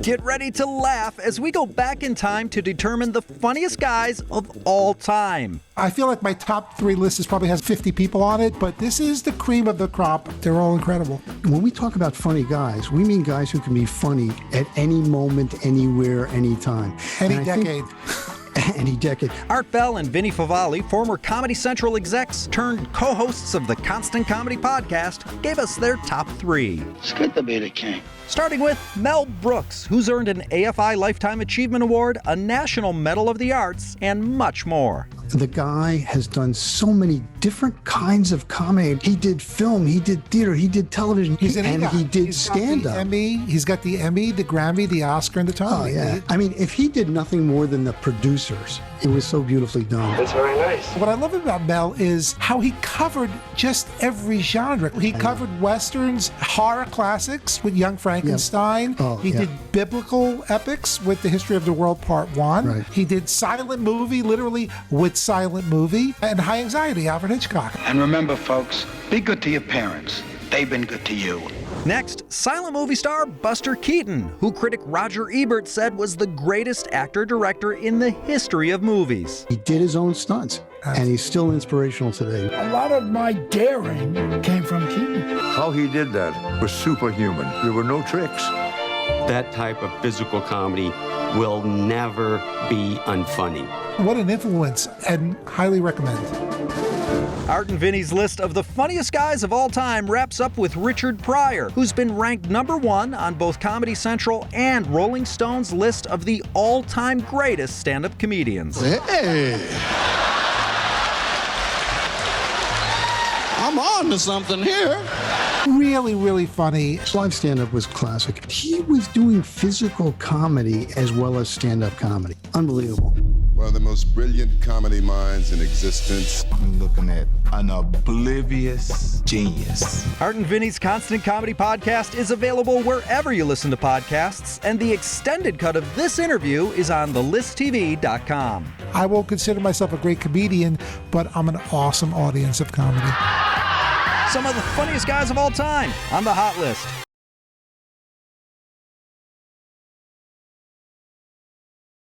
Get ready to laugh as we go back in time to determine the funniest guys of all time. I feel like my top 3 list probably has 50 people on it, but this is the cream of the crop. They're all incredible. When we talk about funny guys, we mean guys who can be funny at any moment, anywhere, anytime. Any decade. Any decade. Art Bell and Vinnie Favale, former Comedy Central execs turned co-hosts of the Constant Comedy podcast, gave us their top 3. It's good to be the king. Starting with Mel Brooks, who's earned an AFI Lifetime Achievement Award, a National Medal of the Arts, and much more. The guy has done so many different kinds of comedy. He did film, he did theater, he did television, and he did stand-up. He's got the Emmy, the Grammy, the Oscar, and the Tony. Oh, yeah. I mean, if he did nothing more than the producers, it was so beautifully done. That's very nice. What I love about Mel is how he covered just every genre. He covered Westerns, horror classics with Young Frankenstein. Yeah. He did biblical epics with The History of the World Part 1. Right. He did silent movie, literally with silent movie, and High Anxiety, Alfred Hitchcock. And remember, folks, be good to your parents. They've been good to you. Next, silent movie star Buster Keaton, who critic Roger Ebert said was the greatest actor-director in the history of movies. He did his own stunts, and he's still inspirational today. A lot of my daring came from Keaton. How he did that was superhuman. There were no tricks. That type of physical comedy will never be unfunny. What an influence, and highly recommend. Art and Vinnie's list of the funniest guys of all time wraps up with Richard Pryor, who's been ranked #1 on both Comedy Central and Rolling Stone's list of the all-time greatest stand-up comedians. Hey! I'm on to something here. Really, really funny. Live stand-up was classic. He was doing physical comedy as well as stand-up comedy. Unbelievable. One of the most brilliant comedy minds in existence. I'm looking at an oblivious genius. Art and Vinnie's Constant Comedy podcast is available wherever you listen to podcasts, and the extended cut of this interview is on thelisttv.com. I won't consider myself a great comedian, but I'm an awesome audience of comedy. Some of the funniest guys of all time on the Hot List.